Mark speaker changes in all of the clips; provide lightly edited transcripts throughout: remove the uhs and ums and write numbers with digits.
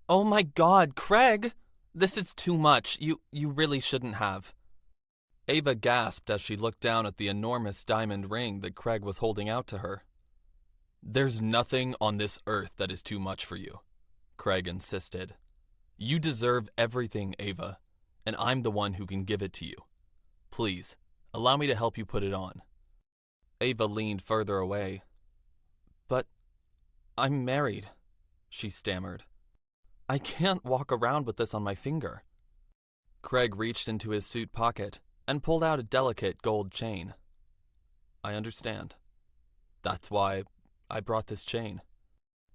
Speaker 1: Oh my God, Craig! This is too much. You really shouldn't have. Ava gasped as she looked down at the enormous diamond ring that Craig was holding out to her. There's nothing on this earth that is too much for you, Craig insisted. You deserve everything, Ava, and I'm the one who can give it to you. Please, allow me to help you put it on. Ava leaned further away. But I'm married, she stammered. I can't walk around with this on my finger. Craig reached into his suit pocket and pulled out a delicate gold chain. I understand. That's why I brought this chain.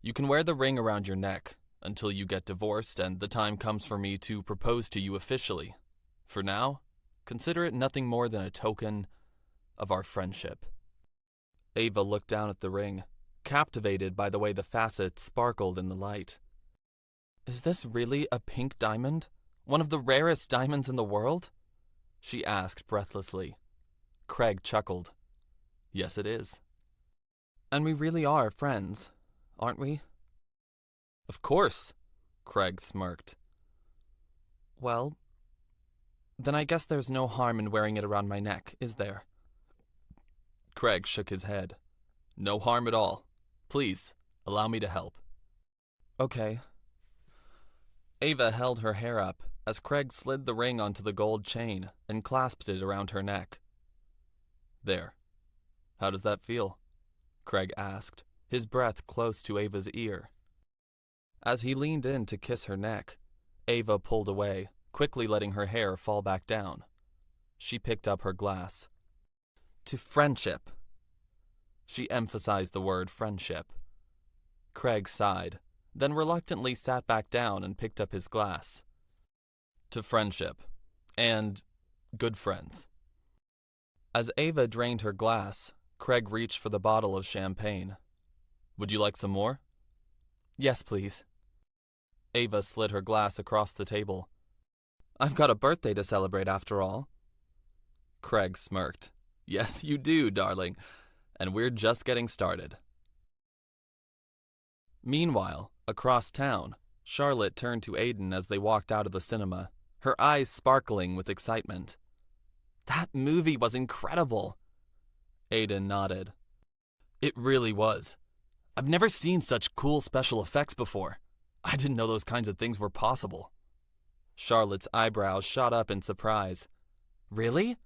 Speaker 1: You can wear the ring around your neck until you get divorced and the time comes for me to propose to you officially. For now, consider it nothing more than a token of our friendship. Ava looked down at the ring, captivated by the way the facets sparkled in the light. Is this really a pink diamond? One of the rarest diamonds in the world? She asked breathlessly. Craig chuckled. Yes, it is. And we really are friends, aren't we? Of course, Craig smirked. Well, then I guess there's no harm in wearing it around my neck, is there? Craig shook his head. No harm at all. Please, allow me to help. Okay. Ava held her hair up as Craig slid the ring onto the gold chain and clasped it around her neck. There. How does that feel? Craig asked, his breath close to Ava's ear. As he leaned in to kiss her neck, Ava pulled away, quickly letting her hair fall back down. She picked up her glass. To friendship. She emphasized the word friendship. Craig sighed, then reluctantly sat back down and picked up his glass. To friendship. And good friends. As Ava drained her glass, Craig reached for the bottle of champagne. Would you like some more? Yes, please. Ava slid her glass across the table. I've got a birthday to celebrate after all. Craig smirked. Yes, you do, darling. And we're just getting started. Meanwhile, across town, Charlotte turned to Aiden as they walked out of the cinema, her eyes sparkling with excitement. That movie was incredible. Aiden nodded. It really was. I've never seen such cool special effects before. I didn't know those kinds of things were possible. Charlotte's eyebrows shot up in surprise. Really?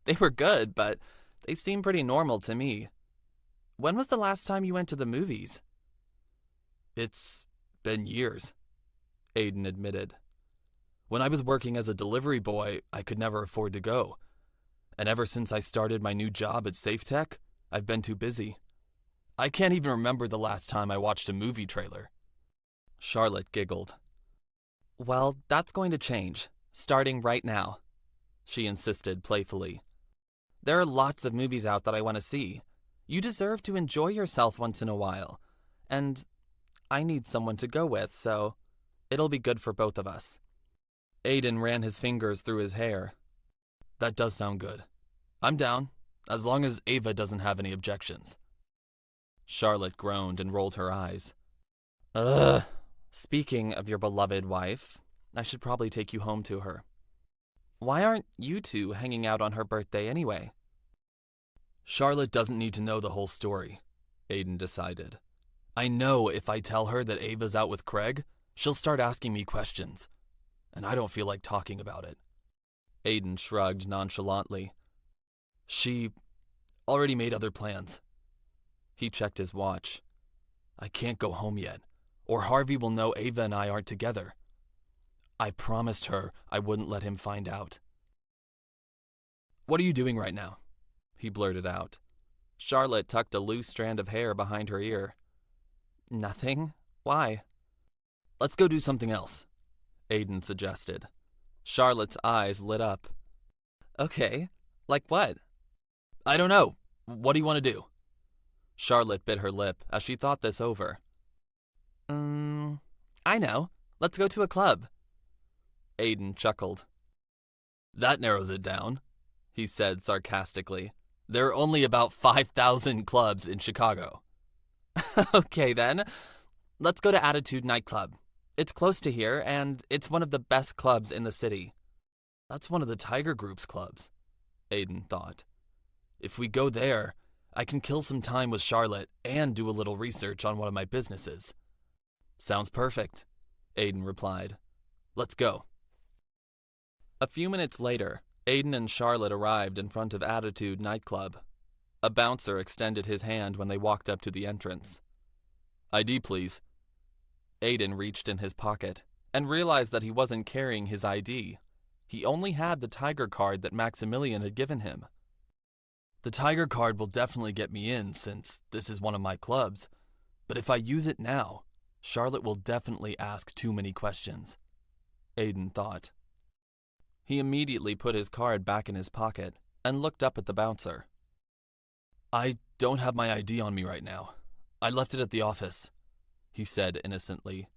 Speaker 1: They were good, but they seem pretty normal to me. When was the last time you went to the movies? It's been years, Aiden admitted. When I was working as a delivery boy, I could never afford to go. And ever since I started my new job at SafeTech, I've been too busy. I can't even remember the last time I watched a movie trailer. Charlotte giggled. Well, that's going to change, starting right now, she insisted playfully. There are lots of movies out that I want to see. You deserve to enjoy yourself once in a while. And I need someone to go with, so it'll be good for both of us. Aiden ran his fingers through his hair. That does sound good. I'm down, as long as Ava doesn't have any objections. Charlotte groaned and rolled her eyes. Ugh. Speaking of your beloved wife, I should probably take you home to her. Why aren't you two hanging out on her birthday anyway? Charlotte doesn't need to know the whole story, Aiden decided. I know if I tell her that Ava's out with Craig, she'll start asking me questions, and I don't feel like talking about it. Aiden shrugged nonchalantly. She already made other plans. He checked his watch. I can't go home yet, or Harvey will know Ava and I aren't together. I promised her I wouldn't let him find out. What are you doing right now? He blurted out. Charlotte tucked a loose strand of hair behind her ear. Nothing. Why? Let's go do something else, Aiden suggested. Charlotte's eyes lit up. Okay, like what? I don't know. What do you want to do? Charlotte bit her lip as she thought this over. I know. Let's go to a club. Aiden chuckled. That narrows it down, he said sarcastically. There are only about 5,000 clubs in Chicago. Okay then, let's go to Attitude Nightclub. It's close to here, and it's one of the best clubs in the city. That's one of the Tiger Group's clubs, Aiden thought. If we go there, I can kill some time with Charlotte and do a little research on one of my businesses. Sounds perfect, Aiden replied. Let's go. A few minutes later, Aiden and Charlotte arrived in front of Attitude nightclub. A bouncer extended his hand when they walked up to the entrance. ID, please. Aiden reached in his pocket and realized that he wasn't carrying his ID. He only had the Tiger card that Maximilian had given him. The Tiger card will definitely get me in since this is one of my clubs, but if I use it now, Charlotte will definitely ask too many questions, Aiden thought. He immediately put his card back in his pocket and looked up at the bouncer. I don't have my ID on me right now. I left it at the office, he said innocently.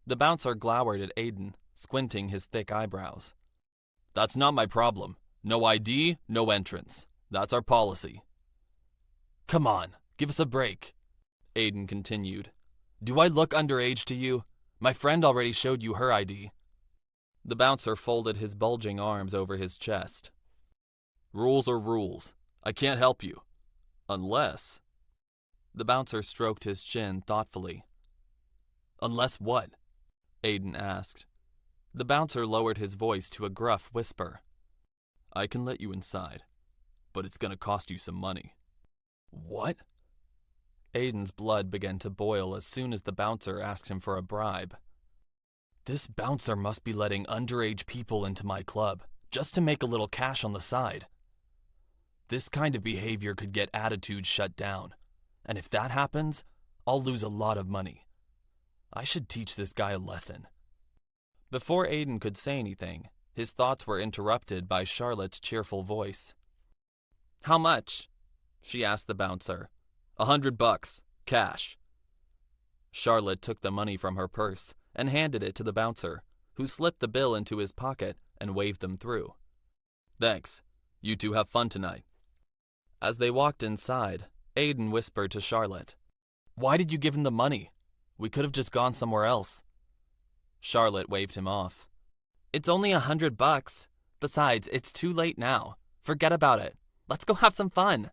Speaker 1: The bouncer glowered at Aiden, squinting his thick eyebrows. That's not my problem. No ID, no entrance. That's our policy. Come on, give us a break, Aiden continued. Do I look underage to you? My friend already showed you her ID. The bouncer folded his bulging arms over his chest. Rules are rules. I can't help you. Unless... The bouncer stroked his chin thoughtfully. Unless what? Aiden asked. The bouncer lowered his voice to a gruff whisper. I can let you inside, but it's gonna cost you some money. What? Aiden's blood began to boil as soon as the bouncer asked him for a bribe. This bouncer must be letting underage people into my club, just to make a little cash on the side. This kind of behavior could get Attitude shut down, and if that happens, I'll lose a lot of money. I should teach this guy a lesson. Before Aiden could say anything, his thoughts were interrupted by Charlotte's cheerful voice. How much? She asked the bouncer. $100, cash. Charlotte took the money from her purse and handed it to the bouncer, who slipped the bill into his pocket and waved them through. Thanks. You two have fun tonight. As they walked inside, Aiden whispered to Charlotte. Why did you give him the money? We could have just gone somewhere else. Charlotte waved him off. It's only $100. Besides, it's too late now. Forget about it. Let's go have some fun.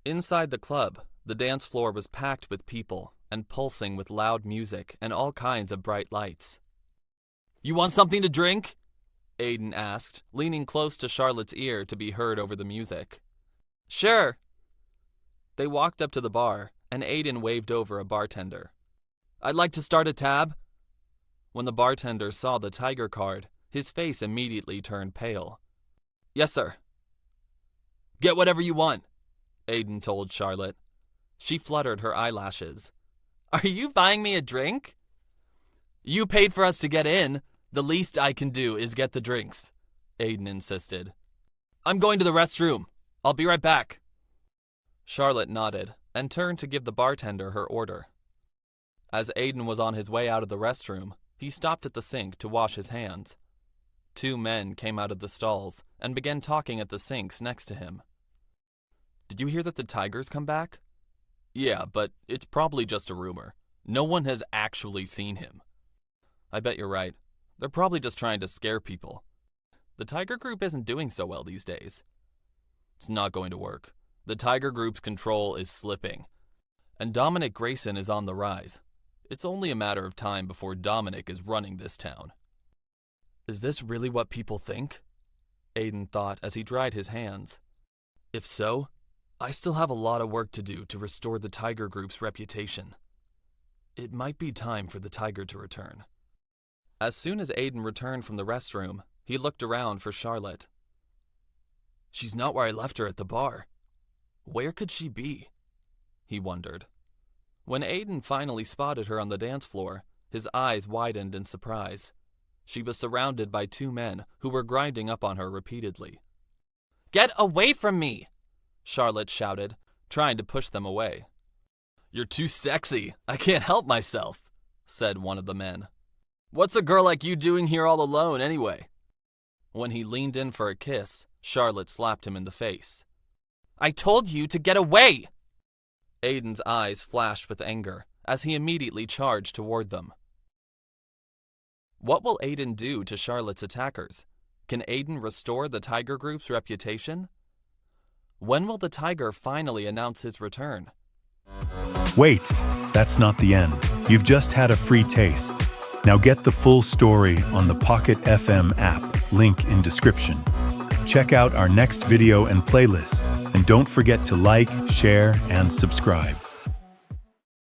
Speaker 1: Inside the club, the dance floor was packed with people and pulsing with loud music and all kinds of bright lights. You want something to drink? Aiden asked, leaning close to Charlotte's ear to be heard over the music. Sure. They walked up to the bar, and Aiden waved over a bartender. I'd like to start a tab. When the bartender saw the Tiger card, his face immediately turned pale. Yes, sir. Get whatever you want, Aiden told Charlotte. She fluttered her eyelashes. Are you buying me a drink? You paid for us to get in. The least I can do is get the drinks, Aiden insisted. I'm going to the restroom. I'll be right back. Charlotte nodded and turned to give the bartender her order. As Aiden was on his way out of the restroom, he stopped at the sink to wash his hands. Two men came out of the stalls and began talking at the sinks next to him. Did you hear that the Tigers come back? Yeah, but it's probably just a rumor. No one has actually seen him. I bet you're right. They're probably just trying to scare people. The Tiger Group isn't doing so well these days. It's not going to work. The Tiger Group's control is slipping, and Dominic Grayson is on the rise. It's only a matter of time before Dominic is running this town. Is this really what people think? Aiden thought as he dried his hands. If so, I still have a lot of work to do to restore the Tiger Group's reputation. It might be time for the Tiger to return. As soon as Aiden returned from the restroom, he looked around for Charlotte. She's not where I left her at the bar. Where could she be? He wondered. When Aiden finally spotted her on the dance floor, his eyes widened in surprise. She was surrounded by two men who were grinding up on her repeatedly. Get away from me! Charlotte shouted, trying to push them away. You're too sexy. I can't help myself, said one of the men. What's a girl like you doing here all alone anyway? When he leaned in for a kiss, Charlotte slapped him in the face. I told you to get away! Aiden's eyes flashed with anger as he immediately charged toward them. What will Aiden do to Charlotte's attackers? Can Aiden restore the Tiger Group's reputation? When will the Tiger finally announce his return?
Speaker 2: Wait, that's not the end. You've just had a free taste. Now get the full story on the Pocket FM app, link in description. Check out our next video and playlist, and don't forget to like, share, and subscribe.